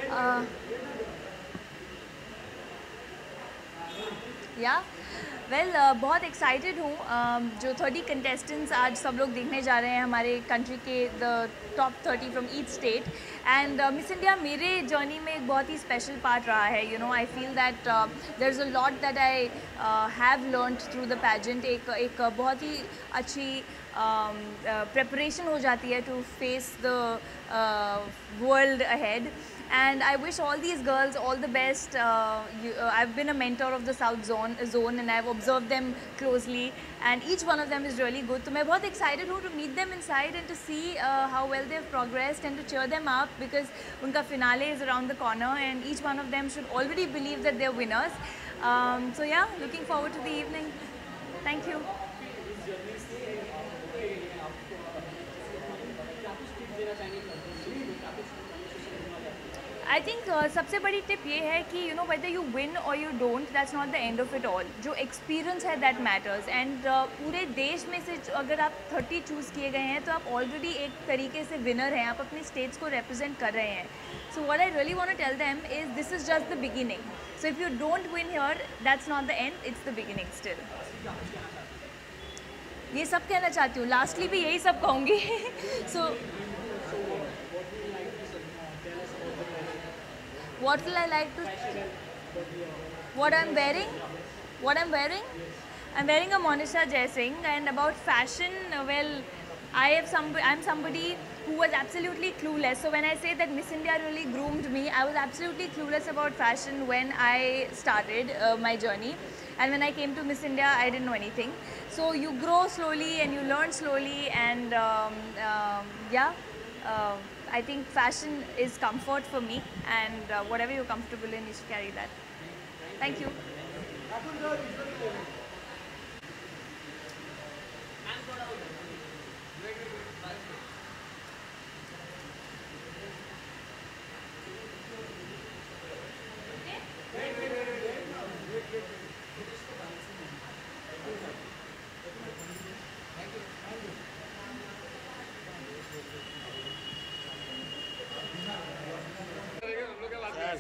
Uh, या well बहुत excited हूँ जो 30 कंटेस्टेंट्स आज सब लोग देखने जा रहे हैं हमारे कंट्री के the top 30 from each state and miss India मेरे जर्नी में एक बहुत ही स्पेशल पार्ट रहा है you know I feel that there is a lot that I have learned through the pageant एक बहुत ही अच्छी प्रेपरेशन हो जाती है to face the world ahead. And I wish all these girls all the best. I've been a mentor of the South zone and I've observed them closely and each one of them is really good. So I'm very excited to meet them inside and to see how well they've progressed and to cheer them up because unka finale is around the corner and each one of them should already believe that they're winners. So yeah, looking forward to the evening. Thank you. I think सबसे बड़ी tip ये है कि you know whether you win और you don't that's not the end of it all. जो experience है that matters and पूरे देश में से अगर आप 30 चूज़ किए गए हैं तो आप ऑलरेडी एक तरीके से विनर हैं. आप अपनी स्टेट्स को रिप्रेजेंट कर रहे हैं. So what I really want to tell them is this is just the beginning. So if you don't win here that's not the end, it's the beginning still. ये सब कहना चाहती हूँ. लास्टली भी यही सब कहूँगी. सो what will I like to what I'm wearing? I'm wearing a Monisha Jaising. And about fashion, well, I'm somebody who was absolutely clueless. So when I say that Miss India really groomed me, I was absolutely clueless about fashion when I started my journey. And when I came to Miss India, I didn't know anything. So you grow slowly and you learn slowly and I think fashion is comfort for me and whatever you're comfortable in, you should carry that. Thank you.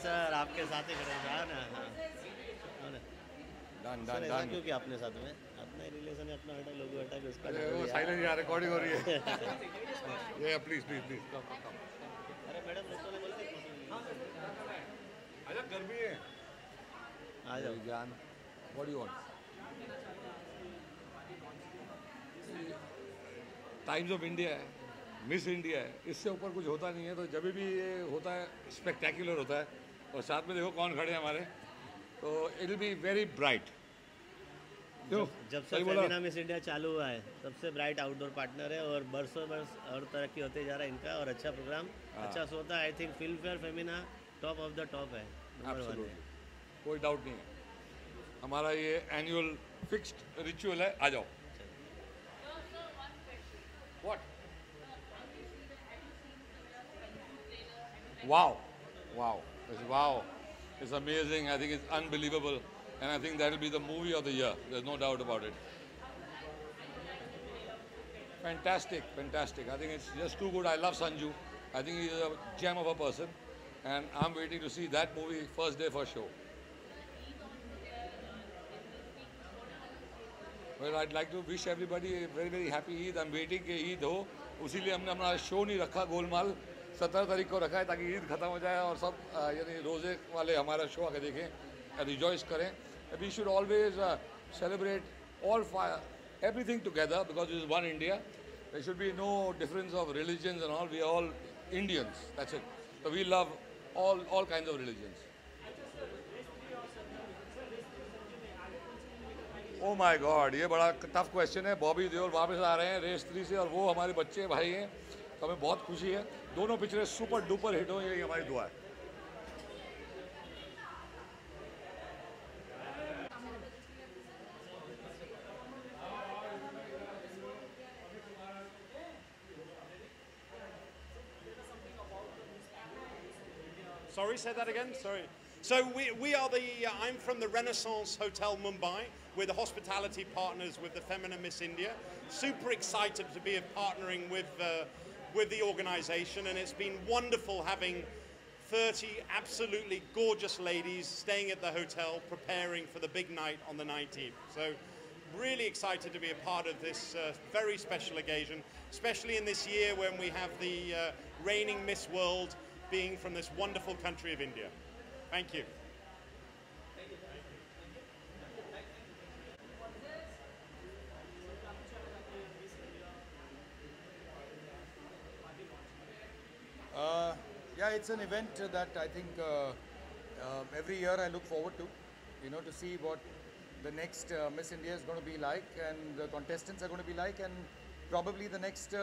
Sir आपके साथ ही खड़े हैं ना. Done done done. क्योंकि अपने साथ में अपना रिलेशन है, अपना हटा लोगो हटा के उसका वो साइलेंट यार रिकॉर्डिंग हो रही है. ये प्लीज प्लीज प्लीज कम. अरे मैडम दोस्तों ने बोलते आजा, गर्मी है. आ जाओ ज्ञान. What you want? Times of India है, मिस इंडिया है, इससे ऊपर कुछ होता नहीं है. तो जब भी ये होता है स्पेक्टेकुलर होता है. और साथ में देखो कौन खड़े हैं हमारे. तो it will be very bright. जब से फेमिना मिस इंडिया चालू हुआ है सबसे ब्राइट आउटडोर पार्टनर है और बरसों बरस और तरक्की होते जा रहा है इनका. और अच्छा प्रोग्राम, अच्छा शो होता है. I think film fair Femina top of the top है. कोई डाउट नहीं है. हमारा ये एनुअल फिक्स्ड रिचुअल है. आ जाओ. What? Wow. It's amazing. I think it's unbelievable. And I think that will be the movie of the year. There's no doubt about it. Fantastic. I think it's just too good. I love Sanju. I think he's a gem of a person. And I'm waiting to see that movie first day, first show. Well, I'd like to wish everybody a very, very happy Eid. I'm waiting कि ईद हो. उसीलिए हमने हमारा show नहीं रखा गोलमाल. 17 तारीख को रखा है ताकि ईद ख़त्म हो जाए और सब यानी रोज़े वाले हमारा शो आके देखें, रिजॉइस करें. We should always celebrate all everything together because this is one India. There should be no difference of religions and all. We are all Indians. That's it. So we love all kinds of religions. Oh my God, ये बड़ा tough question है. बॉबी देओल वापस आ रहे हैं race 3 से और वो हमारे बच्चे भाई हैं. तो हमें बहुत खुशी है. दोनों पिक्चरें सुपर डुपर हिट हो, यही हमारी दुआ है. Sorry, say that again. Sorry. So we are I'm from the Renaissance Hotel Mumbai. We're the hospitality partners with the Femina Miss India. Super excited to be partnering with the organisation, and it's been wonderful having 30 absolutely gorgeous ladies staying at the hotel preparing for the big night on the 19th. So really excited to be a part of this very special occasion, especially in this year when we have the reigning Miss World being from this wonderful country of India. Thank you. Yeah, it's an event that I think every year I look forward to, to see what the next Miss India is going to be like and the contestants are going to be like and probably the next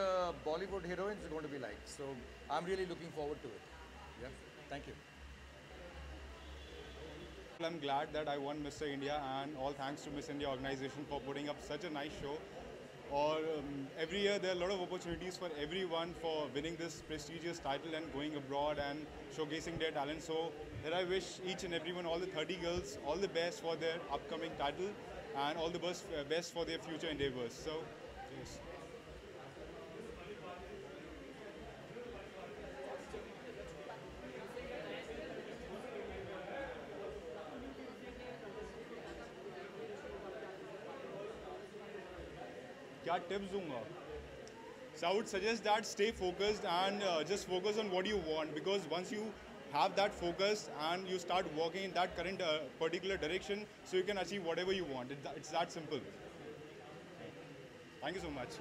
Bollywood heroines are going to be like. So I'm really looking forward to it. Yeah, thank you. I'm glad that I won Mr. India, and all thanks to Miss India organization for putting up such a nice show. Or every year there are a lot of opportunities for everyone for winning this prestigious title and going abroad and showcasing their talent. So here I wish each and everyone, all the 30 girls, all the best for their upcoming title and all the best for their future endeavors. So, yes. क्या tips दूंगा? So I would suggest that stay focused and just focus on what you want, because once you have that focus and you start working in that current particular direction, so you can achieve whatever you want. It's that simple. Thank you so much.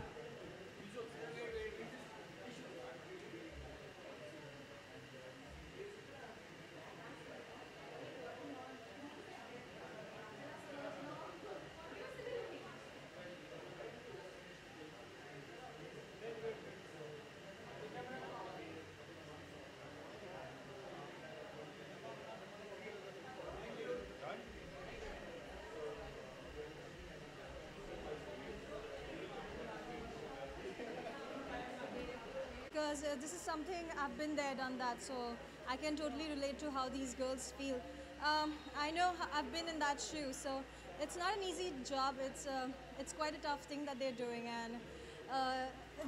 Because this is something I've been there, done that, so I can totally relate to how these girls feel. I know I've been in that shoe, so it's not an easy job. It's quite a tough thing that they're doing, and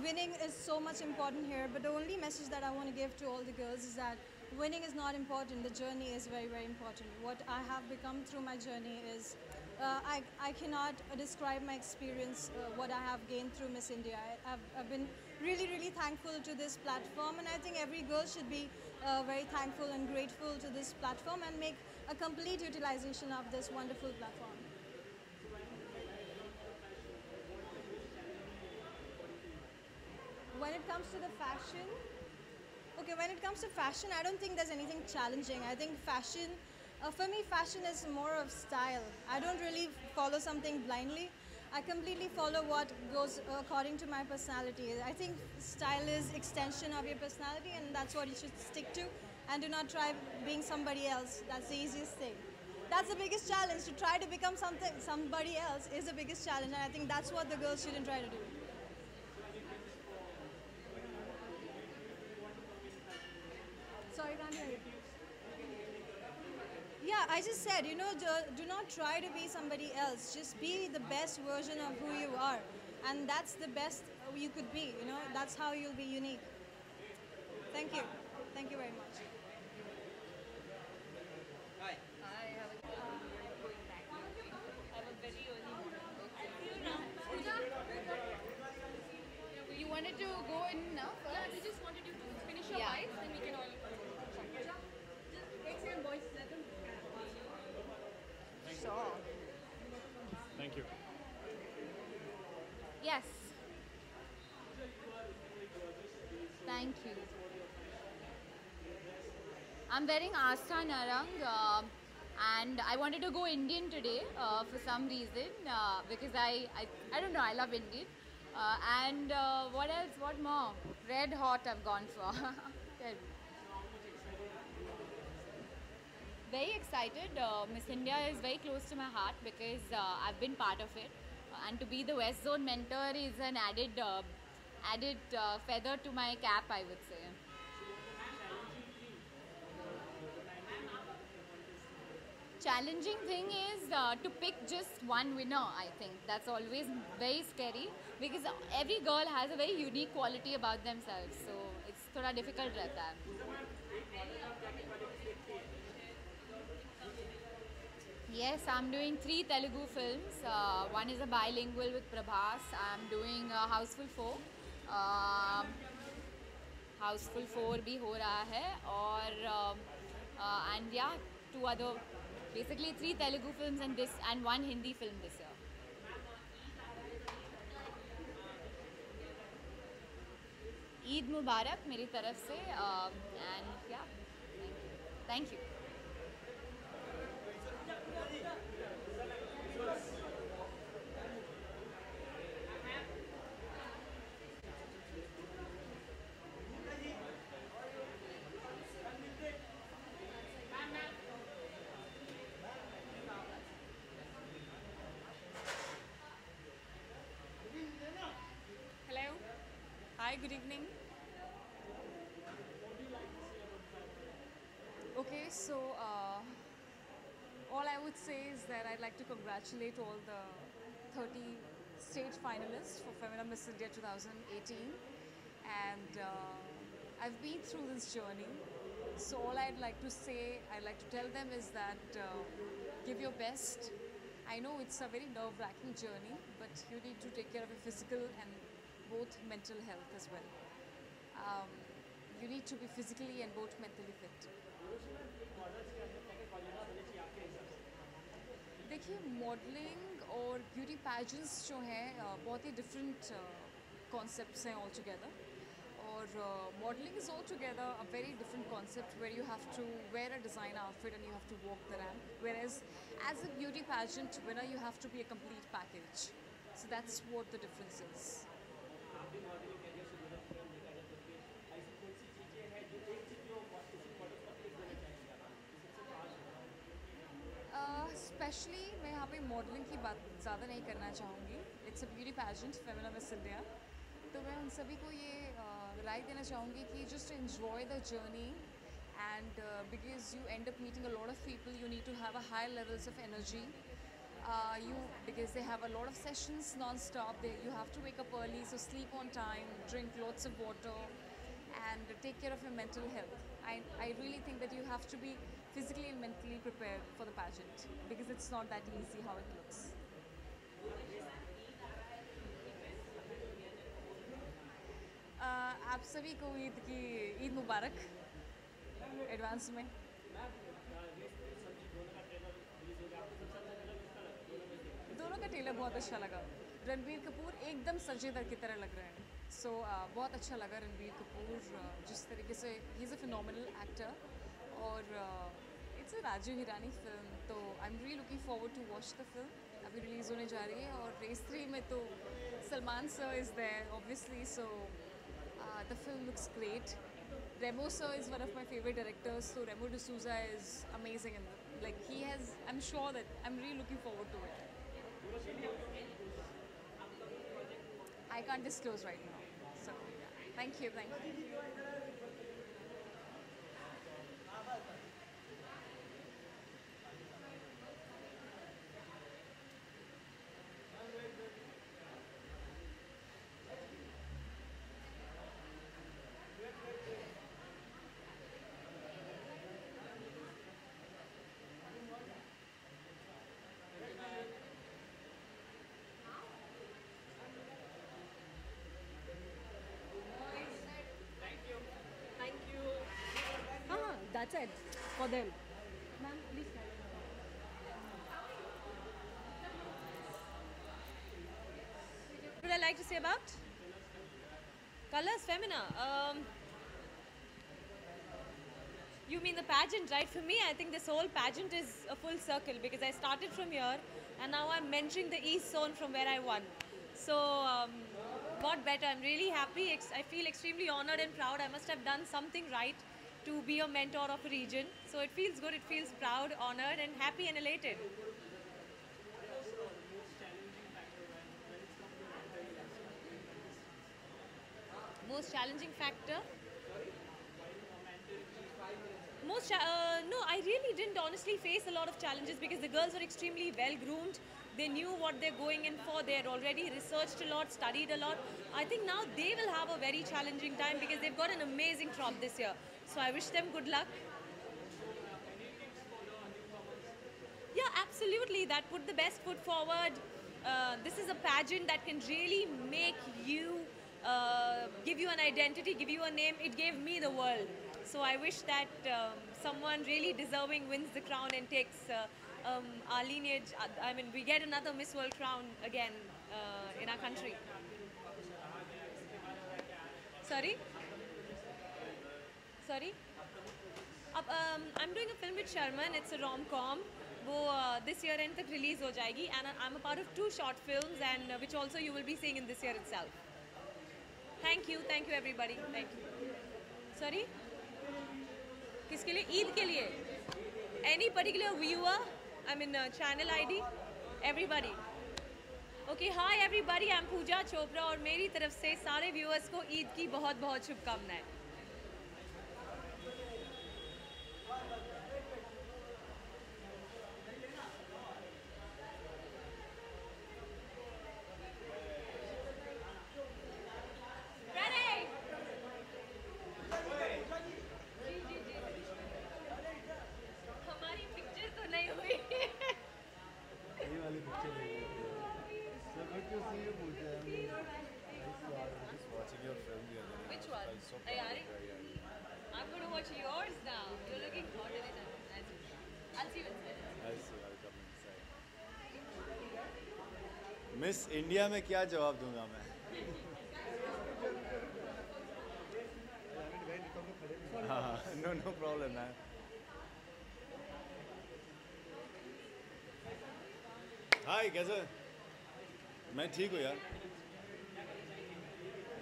winning is so much important here. But the only message that I want to give to all the girls is that winning is not important. The journey is very, very important. What I have become through my journey is I cannot describe my experience, what I have gained through Miss India. I've been really, really thankful to this platform, and I think every girl should be very thankful and grateful to this platform and make a complete utilization of this wonderful platform. When it comes to the fashion, okay, when it comes to fashion, I don't think there's anything challenging. I think fashion, for me, fashion is more of style. I don't really follow something blindly. I completely follow what goes according to my personality. I think style is extension of your personality, and that's what you should stick to. And do not try being somebody else. That's the easiest thing. That's the biggest challenge. To try to become somebody else is the biggest challenge, and I think that's what the girls shouldn't try to do. Sorry, can't hear you. Yeah, I just said, do not try to be somebody else. Just be the best version of who you are. And that's the best you could be, That's how you'll be unique. Thank you. Thank you very much. Hi. I have a very early morning. You wanted to go in now? Yeah, we just wanted you to finish your bites, then we can all... Sure. Thank you. Yes. Thank you. I'm wearing Astha Narang and I wanted to go Indian today for some reason because I don't know, I love Indian. And what else? What more? Red hot I've gone for. Very excited. Miss India is very close to my heart because I've been part of it, and to be the West Zone mentor is an added feather to my cap, I would say. Challenging thing is to pick just one winner. I think that's always very scary because every girl has a very unique quality about themselves, so it's थोड़ा difficult रहता है. Yes, I'm doing 3 Telugu films. One is a bilingual with Prabhas. I'm doing Houseful 4. Um Houseful 4 भी हो रहा है और and yeah, 2 other, basically 3 Telugu films and 1 Hindi film this year. Eid Mubarak मेरी तरफ से and yeah, thank you. Hello. Hi, good evening. Okay, so all I would say is that I'd like to congratulate all the 30 state finalists for Femina Miss India 2018. And I've been through this journey. So all I'd like to say, I'd like to tell them is that give your best. I know it's a very nerve-wracking journey, but you need to take care of your physical and both mental health as well. You need to be physically and both mentally fit. देखिए modelling और beauty pageants जो हैं बहुत ही different concepts हैं all together और modeling is altogether a very different concept where you have to wear a design outfit and you have to walk the ramp, whereas as a beauty pageant winner you have to be a complete package. So that's what the difference is. Specially मैं यहाँ पे modelling की बात ज़्यादा नहीं करना चाहूँगी. It's a beauty pageant Femina miss India. तो मैं उन सभी को ये राय देना चाहूँगी कि just enjoy the journey and because you end up meeting a lot of people, you need to have a high levels of energy. Because they have a lot of sessions non-stop. You have to wake up early, so sleep on time, drink lots of water, and take care of your mental health. I really think that you have to be physically and mentally prepared for the pageant because it's not that easy how it looks. आप सभी को ईद मुबारक advance में. दोनों का trailer बहुत अच्छा लगा. रणबीर कपूर एकदम संजय दत्त की तरह लग रहे हैं. सो बहुत अच्छा लगा रणबीर कपूर जिस तरीके से he is a phenomenal actor और it's a Raju Hirani film. तो I am really looking forward to watch the film. अभी रिलीज़ होने जा रही है और रेस 3 में तो Salman sir is there obviously. So the film looks great. Remo sir is one of my favorite directors, so Remo D'Souza is amazing and like he has, I'm sure that I'm really looking forward to it. I can't disclose right now. So yeah. Thank you. That's it for them. Ma'am, please. What would I like to say about Colors Femina? You mean the pageant, right? For me, I think this whole pageant is a full circle because I started from here and now I'm mentoring the East Zone from where I won. So, what better? I'm really happy. I feel extremely honored and proud. I must have done something right to be a mentor of a region. So it feels good, it feels proud, honored and happy and elated. Most challenging factor? No, I really didn't honestly face a lot of challenges because the girls were extremely well groomed. They knew what they're going in for. They had already researched a lot, studied a lot. I think now they will have a very challenging time because they've got an amazing crop this year. So I wish them good luck. Yeah, absolutely. that put the best foot forward. This is a pageant that can really make you, give you an identity, give you a name. It gave me the world. So I wish that someone really deserving wins the crown and takes our lineage. I mean, we get another Miss World crown again in our country. Sorry? Sorry? I'm doing a film with Sharman. It's a rom-com. वो this year end तक release हो जाएगी, and I'm a part of 2 short films, and which also you will be seeing in this year itself. Thank you everybody. Thank you. Sorry? किसके लिए? ईद के लिए? Any particular viewer? I mean channel ID? Everybody. Okay, hi everybody. I'm Pooja Chopra और मेरी तरफ से सारे viewers को ईद की बहुत बहुत शुभकामनाएं. I'm going to watch yours now. You're looking hot in it. I'll see you inside. I'll come inside. Miss India में क्या जवाब दूंगा मैं? हाँ, no problem man. हाय कैसे? मैं ठीक हूँ यार.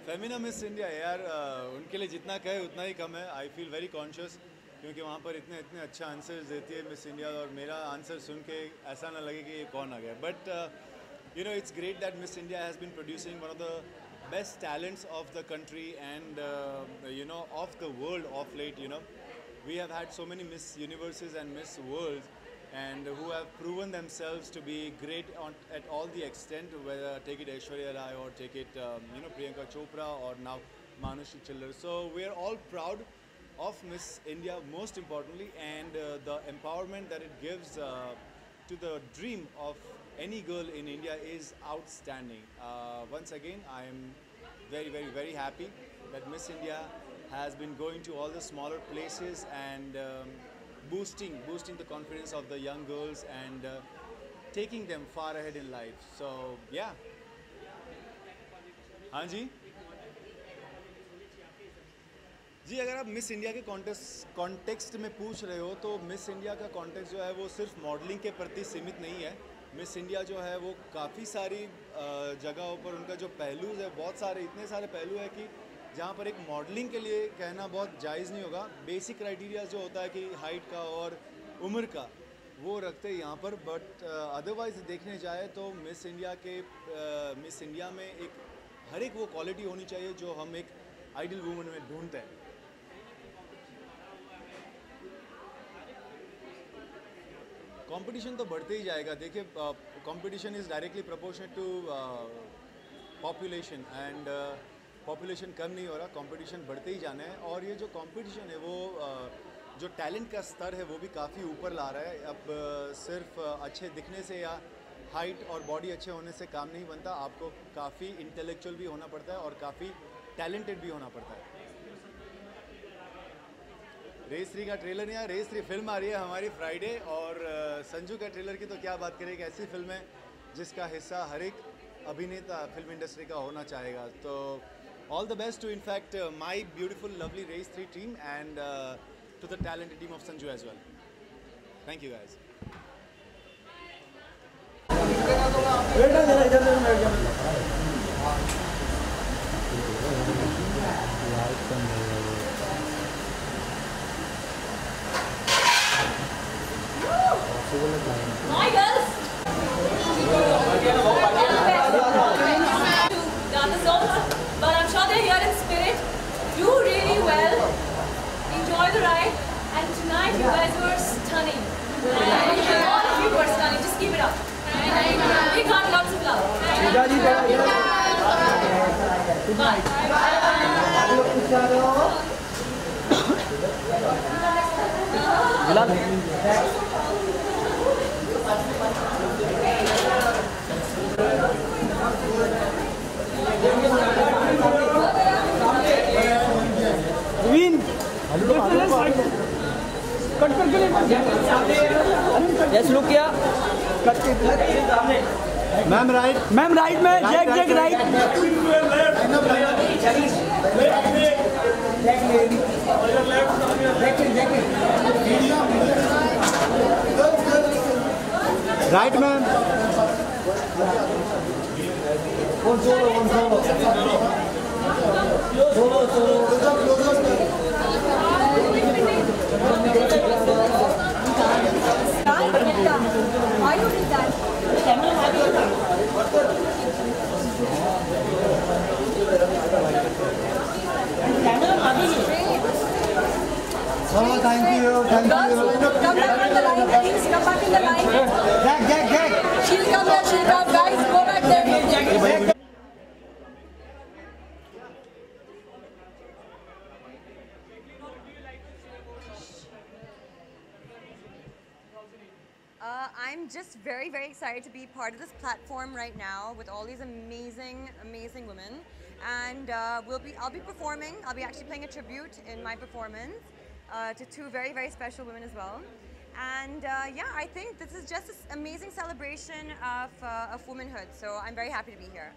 फेमिना मिस इंडिया यार, उनके लिए जितना कहे उतना ही कम है. आई फील वेरी कॉन्शियस क्योंकि वहाँ पर इतने अच्छा आंसर्स देती है मिस इंडिया, और मेरा आंसर सुन के ऐसा ना लगे कि ये कौन आ गया. But you know it's great that Miss India has been producing one of the best talents of the country and you know of the world of late. You know we have had so many Miss Universes and Miss Worlds and who have proven themselves to be great at all the extent, whether take it Aishwarya Rai or take it you know Priyanka Chopra or now Manushi Chillar. So we are all proud of Miss India most importantly, and the empowerment that it gives to the dream of any girl in India is outstanding. Once again I am very happy that Miss India has been going to all the smaller places and boosting the confidence of the young girls and taking them far ahead in life. So yeah. हाँ जी अगर आप miss India के context में पूछ रहे हो तो miss India का कॉन्टेक्स्ट जो है वो सिर्फ मॉडलिंग के प्रति सीमित नहीं है. मिस इंडिया जो है वो काफ़ी सारी जगहों पर उनका जो पहलू है, बहुत सारे इतने सारे पहलू है कि जहाँ पर एक मॉडलिंग के लिए कहना बहुत जायज़ नहीं होगा. बेसिक क्राइटेरिया जो होता है कि हाइट का और उम्र का वो रखते हैं यहाँ पर. बट अदरवाइज़ देखने जाए तो मिस इंडिया में एक हर एक वो क्वालिटी होनी चाहिए जो हम एक आइडियल वुमन में ढूंढते हैं. कंपटीशन तो बढ़ते ही जाएगा. देखिए competition is directly proportional to population and population कम नहीं हो रहा, कंपटीशन बढ़ते ही जाना है. और ये जो कंपटीशन है वो जो टैलेंट का स्तर है वो भी काफ़ी ऊपर ला रहा है. अब सिर्फ अच्छे दिखने से या हाइट और बॉडी अच्छे होने से काम नहीं बनता. आपको काफ़ी इंटेलेक्चुअल भी होना पड़ता है और काफ़ी टैलेंटेड भी होना पड़ता है. रेस 3 का ट्रेलर नहीं आया. रेस 3 फिल्म आ रही है हमारी फ्राइडे, और संजू का ट्रेलर की तो क्या बात करें. एक ऐसी फिल्म है जिसका हिस्सा हर एक अभिनेता फिल्म इंडस्ट्री का होना चाहेगा. तो all the best to in fact my beautiful lovely Race 3 team and to the talented team of Sanju as well. Thank you guys. Hi girls. But I'm sure they're here in spirit. Do really well. Enjoy the ride. And tonight you guys were stunning. All of you were stunning. Just keep it up. Big heart, lots of love. Bye. Yes look किया ma'am right में Jack right right ma'am Oh, thank you. Come back in the line, please. Come back in the line. Jack. She'll come here. She'll come. Guys, go back there. I'm just very, very excited to be part of this platform right now with all these amazing, amazing women. And I'll be performing. I'll be actually playing a tribute in my performance to two very, very special women as well. And yeah, I think this is just an amazing celebration of womanhood. So I'm very happy to be here.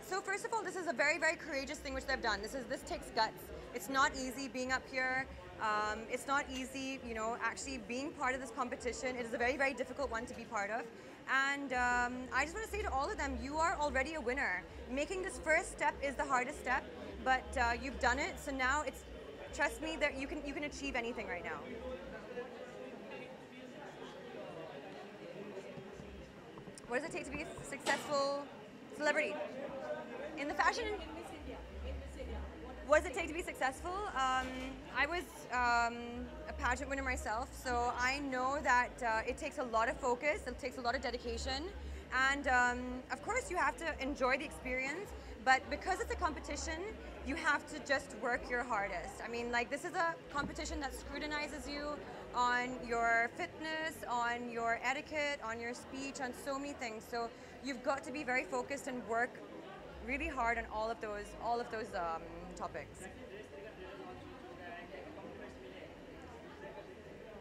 So first of all, this is a very, very courageous thing which they've done. This takes guts. It's not easy being up here. It's not easy, you know, actually being part of this competition. It is a very, very difficult one to be part of. And I just want to say to all of them, you are already a winner. Making this first step is the hardest step, but you've done it. So now it's, trust me, that you can achieve anything right now. What does it take to be a successful celebrity? In the fashion? What does it take to be successful? I was a pageant winner myself, so I know that it takes a lot of focus, it takes a lot of dedication, and of course you have to enjoy the experience, but because it's a competition, you have to just work your hardest. I mean, like, this is a competition that scrutinizes you on your fitness, on your etiquette, on your speech, on so many things. So you've got to be very focused and work really hard on all of those topics.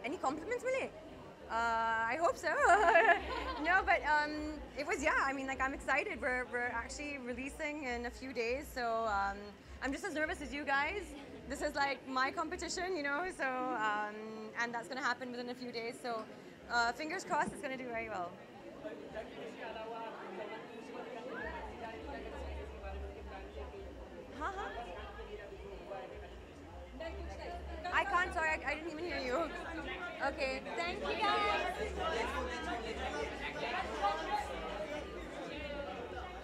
Any compliments, Mile? I hope so. No, but it was, yeah, I mean, like, I'm excited. We're actually releasing in a few days, so I'm just as nervous as you guys. This is like my competition, you know, so, and that's gonna happen within a few days, so fingers crossed it's gonna do very well. I can't, sorry, I didn't even hear you. Okay, thank you guys.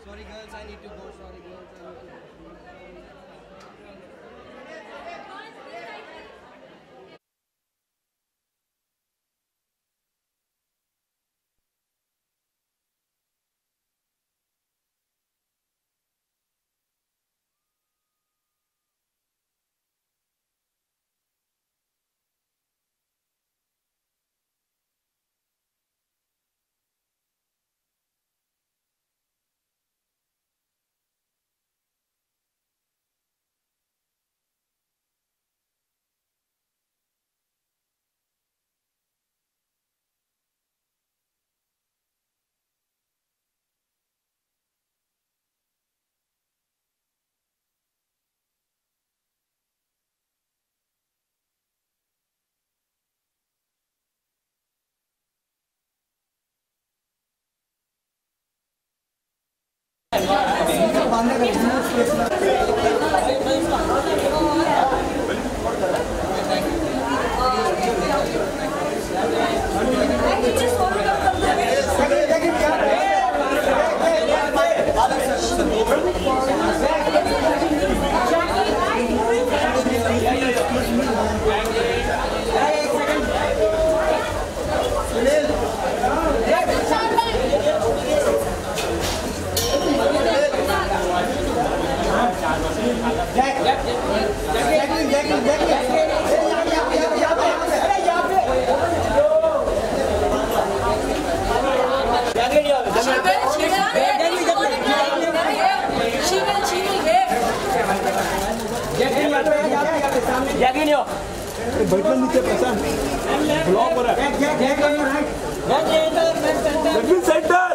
Sorry girls, I need to go. Sorry girls, I need to go. Jack in your. बैठना नीचे प्रशांत block हो रहा है Jack on your right. Jack center. Centre